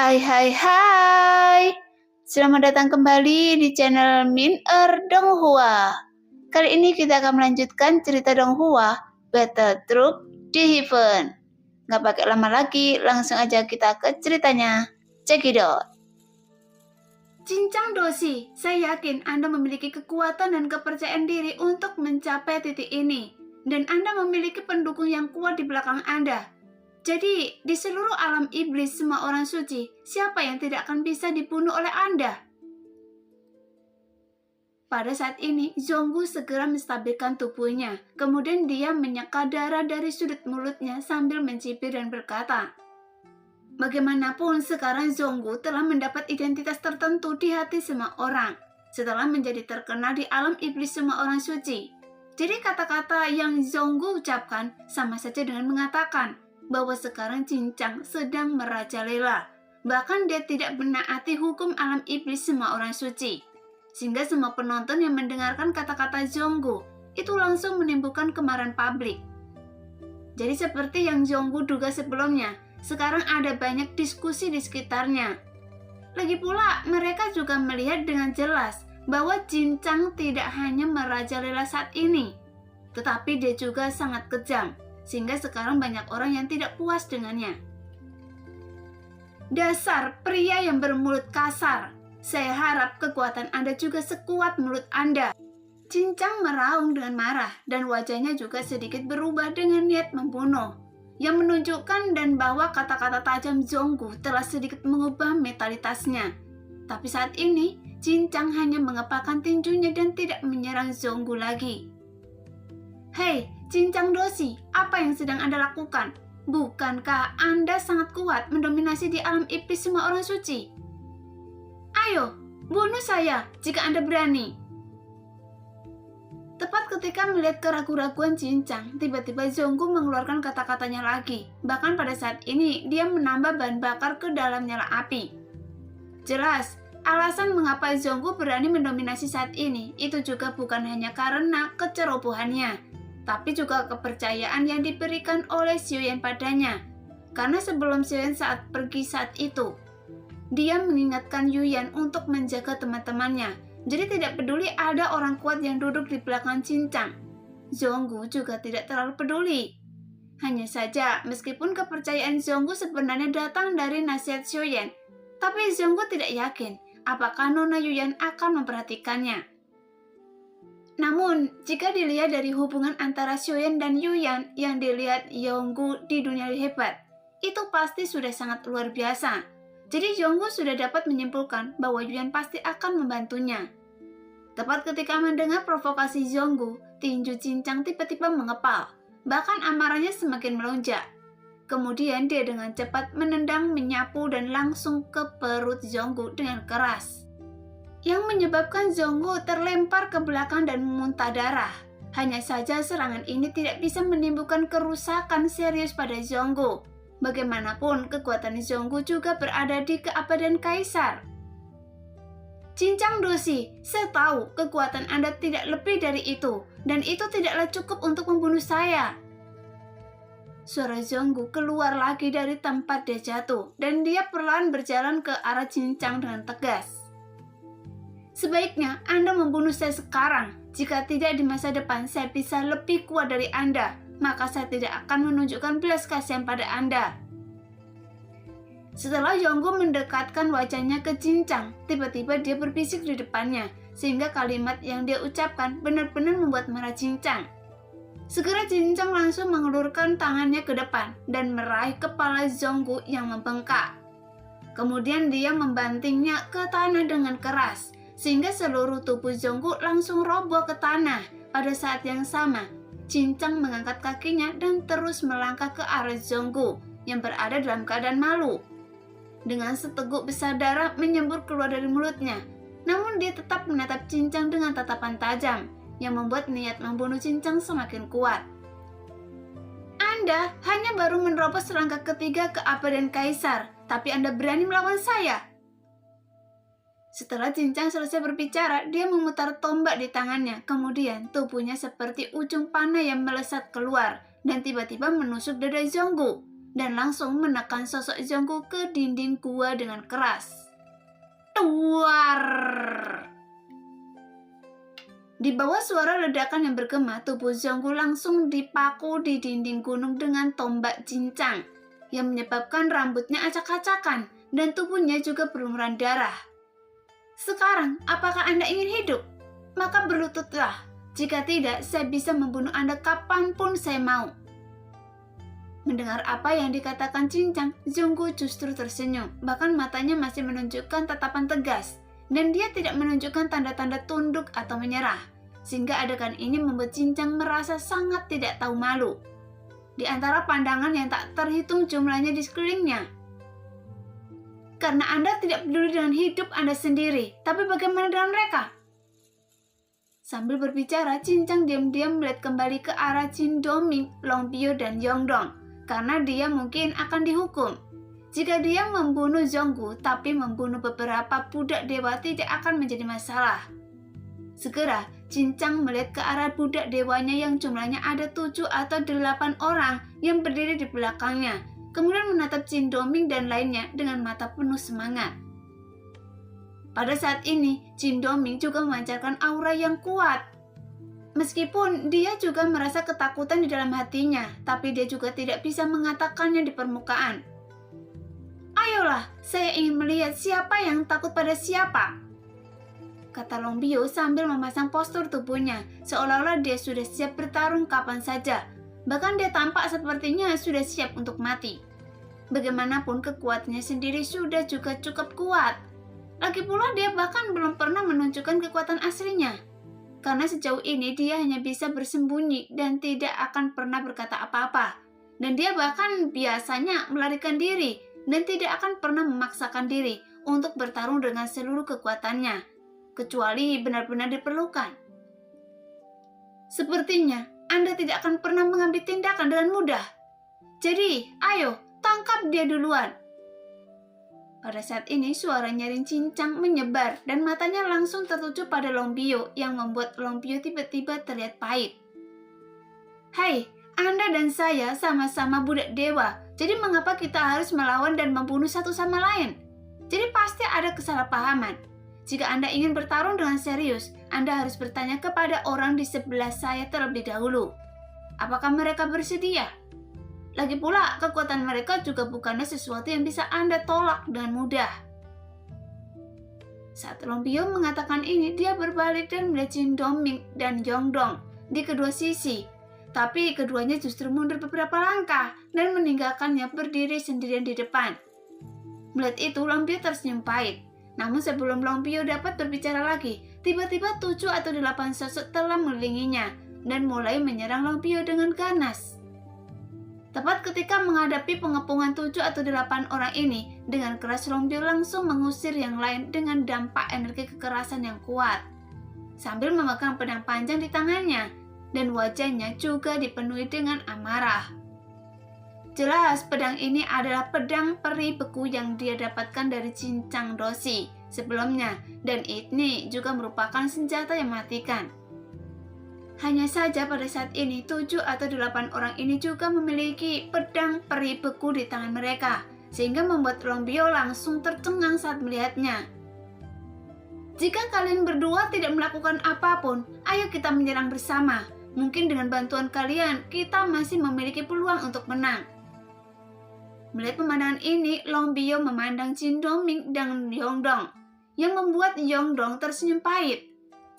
Hai. Selamat datang kembali di channel Min Donghua. Kali ini kita akan melanjutkan cerita Donghua, Battle Troop di Heaven. Nggak pakai lama lagi, langsung aja kita ke ceritanya. Cekidot. Cincang Dosi, saya yakin Anda memiliki kekuatan dan kepercayaan diri untuk mencapai titik ini. Dan Anda memiliki pendukung yang kuat di belakang Anda. Jadi, di seluruh alam iblis semua orang suci, siapa yang tidak akan bisa dibunuh oleh Anda? Pada saat ini, Zhonggu segera menstabilkan tubuhnya. Kemudian dia menyeka darah dari sudut mulutnya sambil mencibir dan berkata, bagaimanapun sekarang Zhonggu telah mendapat identitas tertentu di hati semua orang, setelah menjadi terkenal di alam iblis semua orang suci. Jadi kata-kata yang Zhonggu ucapkan sama saja dengan mengatakan bahwa sekarang Cincang sedang merajalela. Bahkan dia tidak menaati hukum alam iblis semua orang suci. Sehingga semua penonton yang mendengarkan kata-kata Zhonggu itu langsung menimbulkan kemarahan publik. Jadi seperti yang Zhonggu duga sebelumnya, sekarang ada banyak diskusi di sekitarnya. Lagi pula mereka juga melihat dengan jelas bahwa Cincang tidak hanya merajalela saat ini, tetapi dia juga sangat kejam. Sehingga sekarang banyak orang yang tidak puas dengannya. Dasar pria yang bermulut kasar, saya harap kekuatan Anda juga sekuat mulut Anda. Cincang meraung dengan marah dan wajahnya juga sedikit berubah dengan niat membunuh, yang menunjukkan dan bahwa kata-kata tajam Zhonggu telah sedikit mengubah mentalitasnya. Tapi saat ini, Cincang hanya mengepalkan tinjunya dan tidak menyerang Zhonggu lagi. Hei, Cincang Dosi, apa yang sedang Anda lakukan? Bukankah Anda sangat kuat mendominasi di alam iblis semua orang suci? Ayo, bunuh saya jika Anda berani. Tepat ketika melihat keraguan-raguan Cincang, tiba-tiba Zhonggu mengeluarkan kata-katanya lagi. Bahkan pada saat ini, dia menambah bahan bakar ke dalam nyala api. Jelas, alasan mengapa Zhonggu berani mendominasi saat ini, itu juga bukan hanya karena kecerobohannya, tapi juga kepercayaan yang diberikan oleh Xiuyan padanya. Karena sebelum Xiuyan saat pergi saat itu, dia mengingatkan Yuyan untuk menjaga teman-temannya. Jadi tidak peduli ada orang kuat yang duduk di belakang Cincang, Zhonggu juga tidak terlalu peduli. Hanya saja, meskipun kepercayaan Zhonggu sebenarnya datang dari nasihat Xiuyan, tapi Zhonggu tidak yakin apakah Nona Yuyan akan memperhatikannya. Namun, jika dilihat dari hubungan antara Xiuyan dan Yuyan yang dilihat Zhonggu di dunia hebat, itu pasti sudah sangat luar biasa. Jadi Zhonggu sudah dapat menyimpulkan bahwa Yuyan pasti akan membantunya. Tepat ketika mendengar provokasi Zhonggu, tinju Cincang tiba-tiba mengepal, bahkan amarahnya semakin melonjak. Kemudian dia dengan cepat menendang, menyapu, dan langsung ke perut Zhonggu dengan keras, yang menyebabkan Zhonggu terlempar ke belakang dan memuntah darah. Hanya saja serangan ini tidak bisa menimbulkan kerusakan serius pada Zhonggu. Bagaimanapun kekuatan Zhonggu juga berada di keabadian Kaisar. Cincang Dosi, saya tahu kekuatan Anda tidak lebih dari itu, dan itu tidaklah cukup untuk membunuh saya. Suara Zhonggu keluar lagi dari tempat dia jatuh, dan dia perlahan berjalan ke arah Cincang dengan tegas. Sebaiknya Anda membunuh saya sekarang. Jika tidak di masa depan saya bisa lebih kuat dari Anda, maka saya tidak akan menunjukkan belas kasihan pada Anda. Setelah Zhonggu mendekatkan wajahnya ke Cincang, tiba-tiba dia berbisik di depannya, sehingga kalimat yang dia ucapkan benar-benar membuat marah Cincang. Segera Cincang langsung mengelurkan tangannya ke depan dan meraih kepala Zhonggu yang membengkak. Kemudian dia membantingnya ke tanah dengan keras, sehingga seluruh tubuh Zhonggu langsung roboh ke tanah. Pada saat yang sama, Cincang mengangkat kakinya dan terus melangkah ke arah Zhonggu yang berada dalam keadaan malu. Dengan seteguk besar darah menyembur keluar dari mulutnya, namun dia tetap menatap Cincang dengan tatapan tajam, yang membuat niat membunuh Cincang semakin kuat. Anda hanya baru menerobos selangkah ketiga ke keabadian Kaisar, tapi Anda berani melawan saya. Setelah Cincang selesai berbicara, dia memutar tombak di tangannya. Kemudian tubuhnya seperti ujung panah yang melesat keluar dan tiba-tiba menusuk dada Zhonggu. dan langsung menekan sosok Zhonggu ke dinding gua dengan keras. Duar! Di bawah suara ledakan yang bergema, tubuh Zhonggu langsung dipaku di dinding gunung dengan tombak cincang, yang menyebabkan rambutnya acak-acakan dan tubuhnya juga berlumuran darah. Sekarang, apakah Anda ingin hidup? Maka berlututlah. Jika tidak, saya bisa membunuh Anda kapanpun saya mau. Mendengar apa yang dikatakan cincang, Zhonggu justru tersenyum, bahkan matanya masih menunjukkan tatapan tegas, dan dia tidak menunjukkan tanda-tanda tunduk atau menyerah, sehingga adegan ini membuat cincang merasa sangat tidak tahu malu. Di antara pandangan yang tak terhitung jumlahnya di sekelilingnya. Karena Anda tidak peduli dengan hidup Anda sendiri, tapi bagaimana dengan mereka? Sambil berbicara, cincang diam-diam melihat kembali ke arah Jin Doming, Long Biao, dan Yongdong, karena dia mungkin akan dihukum. Jika dia membunuh Zhonggu, tapi membunuh beberapa budak dewa tidak akan menjadi masalah. Segera, cincang melihat ke arah budak dewanya yang jumlahnya ada 7 atau 8 orang yang berdiri di belakangnya, kemudian menatap Jin Doming dan lainnya dengan mata penuh semangat. Pada saat ini, Jin Doming juga memancarkan aura yang kuat. Meskipun dia juga merasa ketakutan di dalam hatinya, tapi dia juga tidak bisa mengatakannya di permukaan. Ayolah, saya ingin melihat siapa yang takut pada siapa, kata Long Biao sambil memasang postur tubuhnya, seolah-olah dia sudah siap bertarung kapan saja. Bahkan dia tampak sepertinya sudah siap untuk mati. Bagaimanapun kekuatannya sendiri sudah juga cukup kuat. Lagi pula dia bahkan belum pernah menunjukkan kekuatan aslinya. Karena sejauh ini dia hanya bisa bersembunyi dan tidak akan pernah berkata apa-apa. Dan dia bahkan biasanya melarikan diri dan tidak akan pernah memaksakan diri untuk bertarung dengan seluruh kekuatannya, kecuali benar-benar diperlukan. Sepertinya Anda tidak akan pernah mengambil tindakan dengan mudah. Jadi, ayo, tangkap dia duluan. Pada saat ini suara nyaring cincang menyebar dan matanya langsung tertuju pada Long Biao yang membuat Long Biao tiba-tiba terlihat pahit. Hai, Anda dan saya sama-sama budak dewa, jadi mengapa kita harus melawan dan membunuh satu sama lain? Jadi pasti ada kesalahpahaman. Jika Anda ingin bertarung dengan serius, Anda harus bertanya kepada orang di sebelah saya terlebih dahulu. Apakah mereka bersedia? Lagi pula, kekuatan mereka juga bukanlah sesuatu yang bisa Anda tolak dengan mudah. Saat Long Biao mengatakan ini, dia berbalik dan melihat Jin Doming dan Yongdong di kedua sisi. Tapi keduanya justru mundur beberapa langkah dan meninggalkannya berdiri sendirian di depan. Melihat itu, Long Biao tersenyum pahit. Namun sebelum Long Biao dapat berbicara lagi, tiba-tiba 7 atau 8 sosok telah mengelilinginya dan mulai menyerang Long Biao dengan ganas. Tepat ketika menghadapi pengepungan 7 atau 8 orang ini, dengan keras Long Biao langsung mengusir yang lain dengan dampak energi kekerasan yang kuat. Sambil memegang pedang panjang di tangannya, dan wajahnya juga dipenuhi dengan amarah. Jelas pedang ini adalah pedang peri beku yang dia dapatkan dari Cincang Dosi sebelumnya, dan ini juga merupakan senjata yang mematikan. Hanya saja pada saat ini 7 atau 8 orang ini juga memiliki pedang peri beku di tangan mereka, sehingga membuat Long Biao langsung tercengang saat melihatnya. Jika kalian berdua tidak melakukan apapun, ayo kita menyerang bersama. Mungkin dengan bantuan kalian, kita masih memiliki peluang untuk menang. Melihat pemandangan ini, Long Biao memandang Jin Doming dan Yongdong, yang membuat Yongdong tersenyum pahit.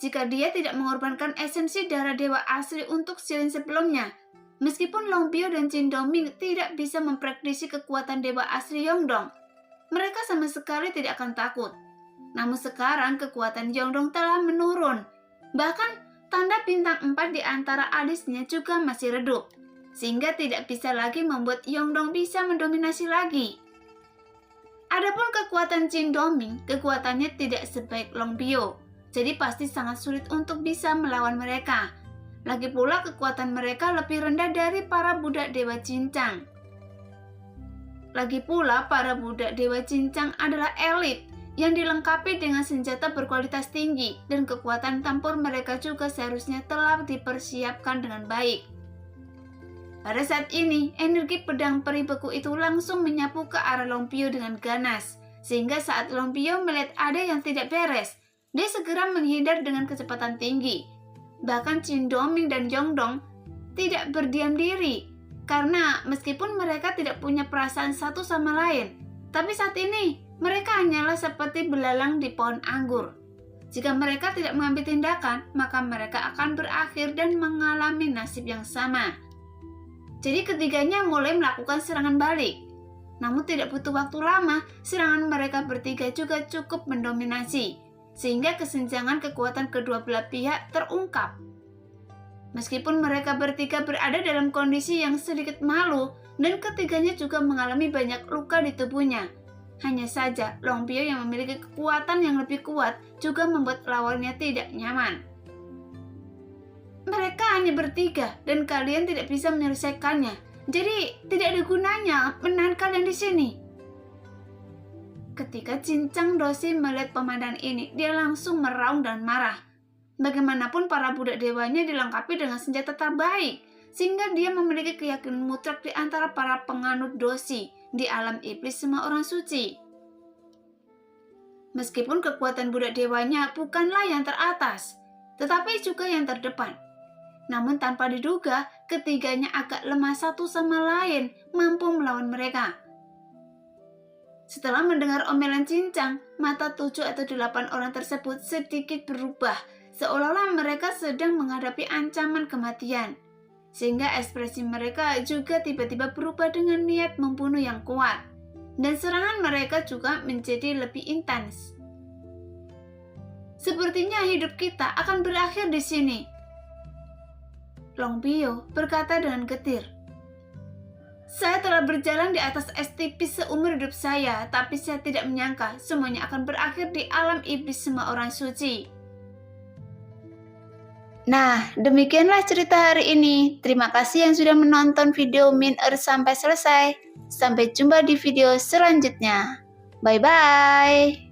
Jika dia tidak mengorbankan esensi darah dewa asli untuk silin sebelumnya, meskipun Long Biao dan Jin Doming tidak bisa memprediksi kekuatan dewa asli Yongdong, mereka sama sekali tidak akan takut. Namun sekarang kekuatan Yongdong telah menurun. Bahkan tanda bintang 4 di antara alisnya juga masih redup, sehingga tidak bisa lagi membuat Yongdong bisa mendominasi lagi. Adapun kekuatan Jin Doming, kekuatannya tidak sebaik Long Biao, jadi pasti sangat sulit untuk bisa melawan mereka. Lagi pula kekuatan mereka lebih rendah dari para budak dewa cincang. Lagi pula para budak dewa cincang adalah elit yang dilengkapi dengan senjata berkualitas tinggi, dan kekuatan tempur mereka juga seharusnya telah dipersiapkan dengan baik. Pada saat ini, energi pedang peri beku itu langsung menyapu ke arah Longpio dengan ganas, sehingga saat Longpio melihat ada yang tidak beres, dia segera menghindar dengan kecepatan tinggi. Bahkan Chin Doming dan Jongdong tidak berdiam diri, karena meskipun mereka tidak punya perasaan satu sama lain, tapi saat ini mereka hanyalah seperti belalang di pohon anggur. Jika mereka tidak mengambil tindakan, maka mereka akan berakhir dan mengalami nasib yang sama. Jadi ketiganya mulai melakukan serangan balik. Namun tidak butuh waktu lama, serangan mereka bertiga juga cukup mendominasi, sehingga kesenjangan kekuatan kedua belah pihak terungkap. Meskipun mereka bertiga berada dalam kondisi yang sedikit malu, dan ketiganya juga mengalami banyak luka di tubuhnya. Hanya saja, Longpio yang memiliki kekuatan yang lebih kuat juga membuat lawannya tidak nyaman. Mereka hanya bertiga dan kalian tidak bisa menyelesaikannya. Jadi tidak ada gunanya menahan kalian di sini. Ketika Cincang Dosi melihat pemandangan ini, dia langsung meraung dan marah. Bagaimanapun para budak dewanya dilengkapi dengan senjata terbaik, sehingga dia memiliki keyakinan mutlak di antara para penganut Dosi di alam iblis semua orang suci. Meskipun kekuatan budak dewanya bukanlah yang teratas, tetapi juga yang terdepan. Namun tanpa diduga, ketiganya agak lemah satu sama lain, mampu melawan mereka. Setelah mendengar omelan Cincang, mata 7 atau 8 orang tersebut sedikit berubah, seolah-olah mereka sedang menghadapi ancaman kematian. Sehingga ekspresi mereka juga tiba-tiba berubah dengan niat membunuh yang kuat. Dan serangan mereka juga menjadi lebih intens. Sepertinya hidup kita akan berakhir di sini, Longpio berkata dengan getir. Saya telah berjalan di atas es tipis seumur hidup saya, tapi saya tidak menyangka semuanya akan berakhir di alam iblis semua orang suci. Nah, demikianlah cerita hari ini. Terima kasih yang sudah menonton video Min Earth sampai selesai. Sampai jumpa di video selanjutnya. Bye-bye.